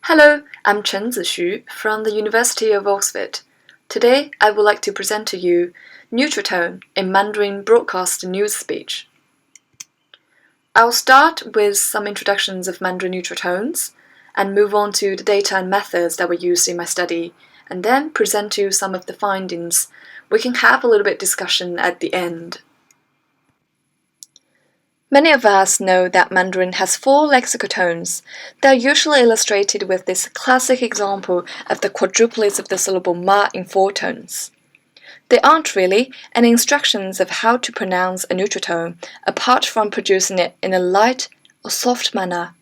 Hello, I'm Chenzi Xu from the University of Oxford. Today, I would like to present to you neutral tone in Mandarin broadcast news speech. I'll start with some introductions of Mandarin neutral tones and move on to the data and methods that were used in my study, and then present to you some of the findings. We can have a little bit discussion at the end. Many of us know that Mandarin has 4 lexical tones. They are usually illustrated with this classic example of the quadruplets of the syllable ma in 4 tones. They aren't really any instructions of how to pronounce a neutral tone, apart from producing it in a light or soft manner.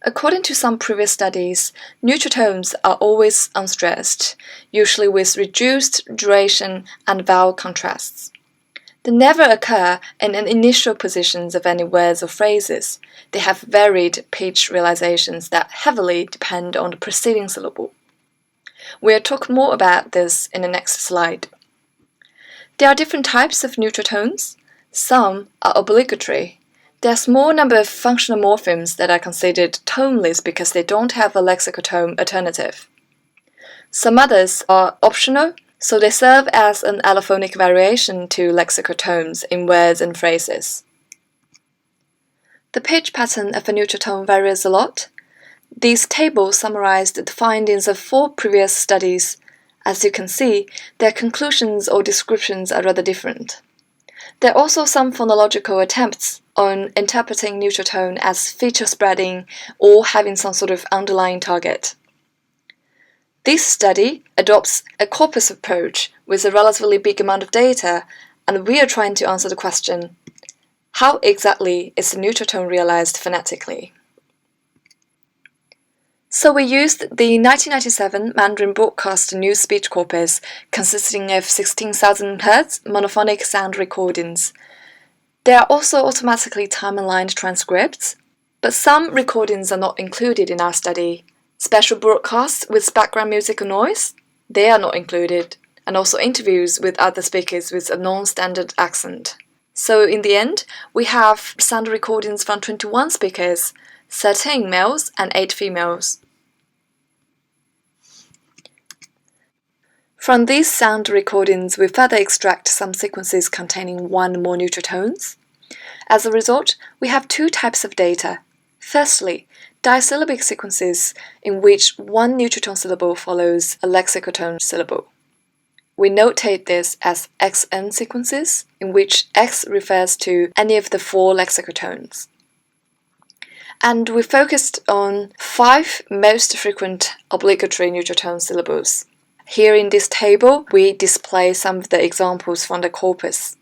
According to some previous studies, neutral tones are always unstressed, usually with reduced duration and vowel contrasts. They never occur in the initial positions of any words or phrases. They have varied pitch realizations that heavily depend on the preceding syllable. We'll talk more about this in the next slide. There are different types of neutral tones. Some are obligatory. There are a small number of functional morphemes that are considered toneless because they don't have a lexical tone alternative. Some others are optional, so they serve as an allophonic variation to lexical tones in words and phrases. The pitch pattern of a neutral tone varies a lot. These tables summarized the findings of 4 previous studies. As you can see, their conclusions or descriptions are rather different. There are also some phonological attempts on interpreting neutral tone as feature spreading or having some sort of underlying target. This study adopts a corpus approach with a relatively big amount of data, and we are trying to answer the question, how exactly is the neutral tone realized phonetically? So we used the 1997 Mandarin broadcast news speech corpus consisting of 16,000 Hz monophonic sound recordings. There are also automatically time-aligned transcripts, but some recordings are not included in our study. Special broadcasts with background music or noise, they are not included, and also interviews with other speakers with a non-standard accent. So in the end, we have sound recordings from 21 speakers, 13 males and 8 females. From these sound recordings, we further extract some sequences containing 1 or more neutral tones. As a result, we have 2 types of data. Firstly, disyllabic sequences in which 1 neutral tone syllable follows a lexical tone syllable. We notate this as XN sequences, in which X refers to any of the 4 lexical tones. And we focused on 5 most frequent obligatory neutral tone syllables. Here in this table, we display some of the examples from the corpus.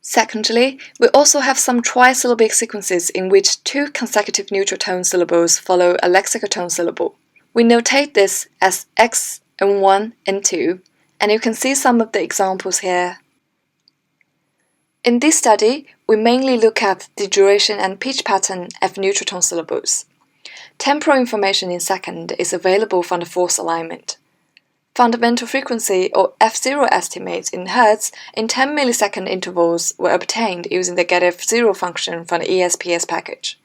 Secondly, we also have some trisyllabic sequences in which 2 consecutive neutral tone syllables follow a lexical tone syllable. We notate this as X and 1 and 2, and you can see some of the examples here. In this study, we mainly look at the duration and pitch pattern of neutral tone syllables. Temporal information in second is available from the force alignment. Fundamental frequency or F0 estimates in Hz in 10 millisecond intervals were obtained using the getF0 function from the ESPS package.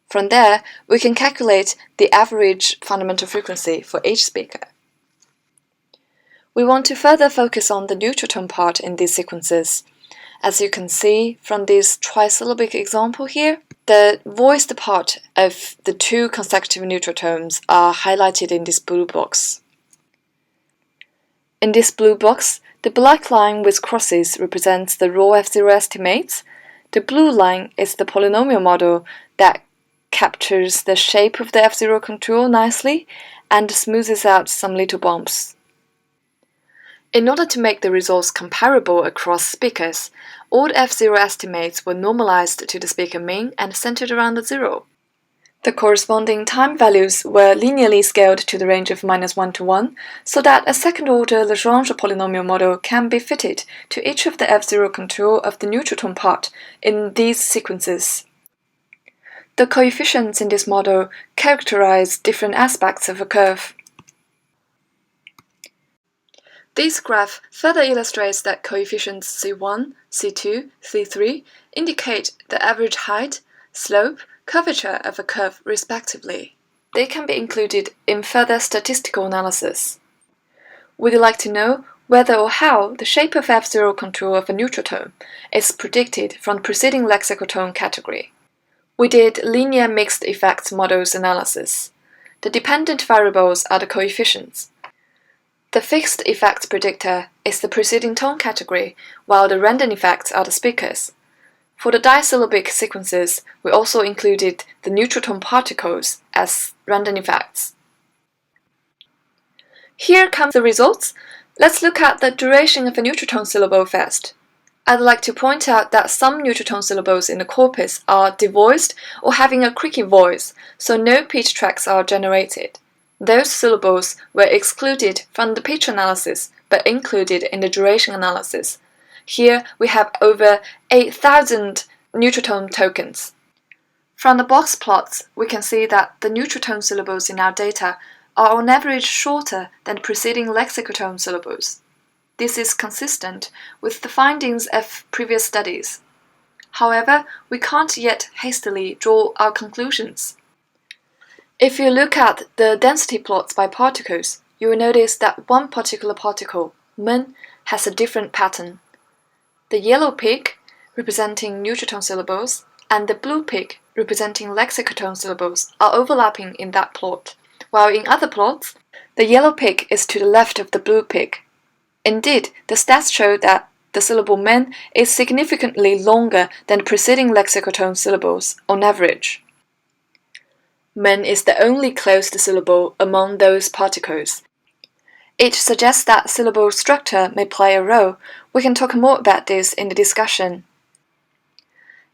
From there, we can calculate the average fundamental frequency for each speaker. We want to further focus on the neutral tone part in these sequences. As you can see from this trisyllabic example here, the voiced part of the 2 consecutive neutral tones are highlighted in this blue box. In this blue box, the black line with crosses represents the raw F0 estimates. The blue line is the polynomial model that captures the shape of the F0 contour nicely and smoothes out some little bumps. In order to make the results comparable across speakers, all the F0 estimates were normalized to the speaker mean and centered around the 0. The corresponding time values were linearly scaled to the range of -1 to 1, so that a second-order Lagrange polynomial model can be fitted to each of the F0 contour of the neutral tone part in these sequences. The coefficients in this model characterize different aspects of a curve. This graph further illustrates that coefficients C1, C2, C3 indicate the average height, slope, curvature of a curve respectively. They can be included in further statistical analysis. Would you like to know whether or how the shape of F0 contour of a neutral tone is predicted from the preceding lexical tone category? We did linear mixed effects models analysis. The dependent variables are the coefficients. The fixed effects predictor is the preceding tone category, while the random effects are the speakers. For the disyllabic sequences, we also included the neutral tone particles as random effects. Here come the results. Let's look at the duration of a neutral tone syllable first. I'd like to point out that some neutral tone syllables in the corpus are devoiced or having a creaky voice, so no pitch tracks are generated. Those syllables were excluded from the pitch analysis but included in the duration analysis. Here we have over 8,000 neutral tone tokens. From the box plots, we can see that the neutral tone syllables in our data are on average shorter than the preceding lexical tone syllables. This is consistent with the findings of previous studies. However, we can't yet hastily draw our conclusions. If you look at the density plots by particles, you will notice that one particular particle, men, has a different pattern. The yellow peak, representing neutral tone syllables, and the blue peak, representing lexical tone syllables, are overlapping in that plot, while in other plots, the yellow peak is to the left of the blue peak. Indeed, the stats show that the syllable men is significantly longer than the preceding lexical tone syllables on average. Men is the only closed syllable among those particles. It suggests that syllable structure may play a role. We can talk more about this in the discussion.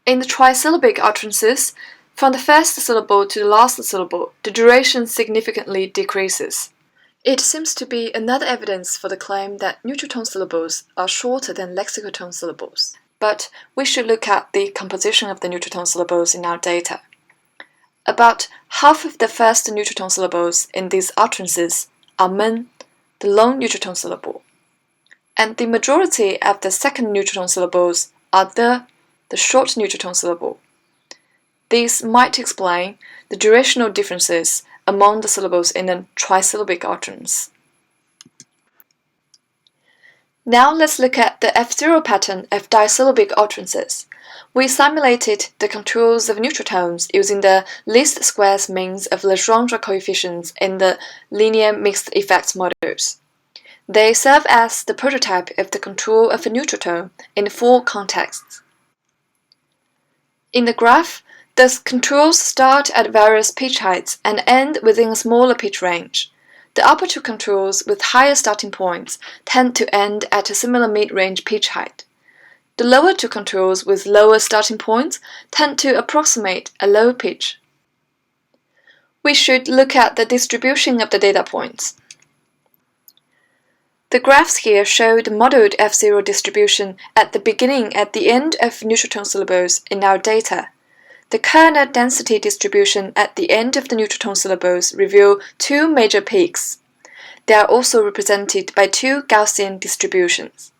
In the trisyllabic utterances, from the first syllable to the last syllable, the duration significantly decreases. It seems to be another evidence for the claim that neutral tone syllables are shorter than lexical tone syllables. But we should look at the composition of the neutral tone syllables in our data. About half of the first neutral tone syllables in these utterances are men, the long neutral tone syllable, and the majority of the second neutral tone syllables are the short neutral tone syllable. These might explain the durational differences among the syllables in a trisyllabic utterance. Now let's look at the F0 pattern of disyllabic utterances. We simulated the contours of neutral tones using the least squares means of Legendre coefficients in the linear mixed effects models. They serve as the prototype of the contour of a neutral tone in four contexts. In the graph, the contours start at various pitch heights and end within a smaller pitch range. The upper two contours with higher starting points tend to end at a similar mid-range pitch height. The lower two contours with lower starting points tend to approximate a low pitch. We should look at the distribution of the data points. The graphs here show the modeled F0 distribution at the beginning and the end of neutral tone syllables in our data. The kernel density distribution at the end of the neutral tone syllables reveal two major peaks. They are also represented by two Gaussian distributions.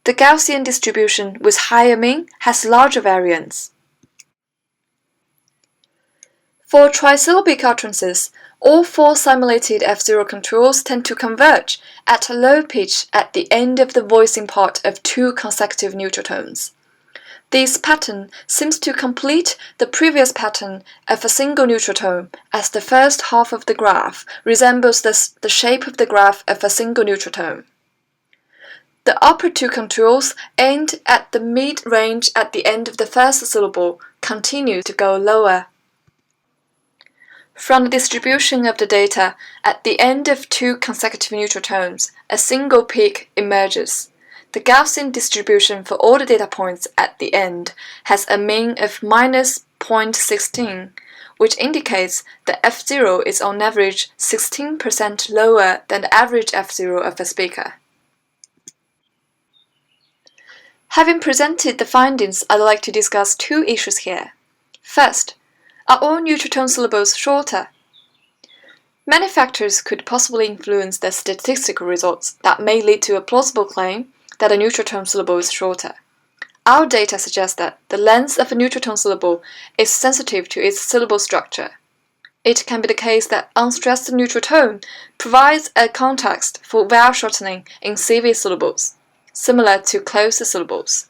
The Gaussian distribution with higher mean has larger variance. For trisyllabic utterances, all four simulated F0 contours tend to converge at a low pitch at the end of the voicing part of two consecutive neutral tones. This pattern seems to complete the previous pattern of a single neutral tone, as the first half of the graph resembles the shape of the graph of a single neutral tone. The upper two contours end at the mid-range at the end of the first syllable, continue to go lower. From the distribution of the data, at the end of two consecutive neutral tones, a single peak emerges. The Gaussian distribution for all the data points at the end has a mean of minus 0.16, which indicates that F0 is on average 16% lower than the average F0 of a speaker. Having presented the findings, I'd like to discuss two issues here. First, are all neutral tone syllables shorter? Many factors could possibly influence the statistical results that may lead to a plausible claim that a neutral tone syllable is shorter. Our data suggests that the length of a neutral tone syllable is sensitive to its syllable structure. It can be the case that unstressed neutral tone provides a context for vowel shortening in CV syllables, similar to closed syllables.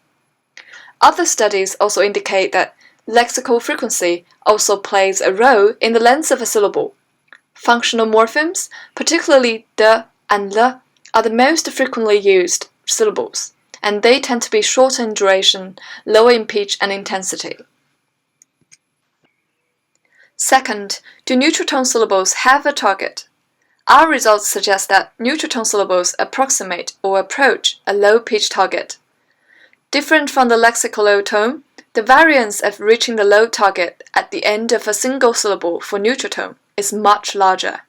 Other studies also indicate that lexical frequency also plays a role in the length of a syllable. Functional morphemes, particularly the and the, are the most frequently used syllables, and they tend to be shorter in duration, lower in pitch and intensity. Second, do neutral tone syllables have a target? Our results suggest that neutral tone syllables approximate or approach a low-pitch target. Different from the lexical low tone, the variance of reaching the low target at the end of a single syllable for neutral tone is much larger.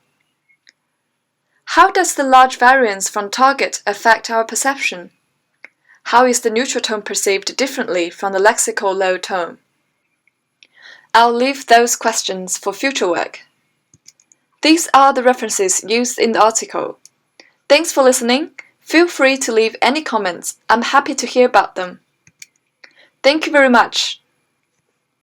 How does the large variance from target affect our perception? How is the neutral tone perceived differently from the lexical low tone? I'll leave those questions for future work. These are the references used in the article. Thanks for listening. Feel free to leave any comments. I'm happy to hear about them. Thank you very much.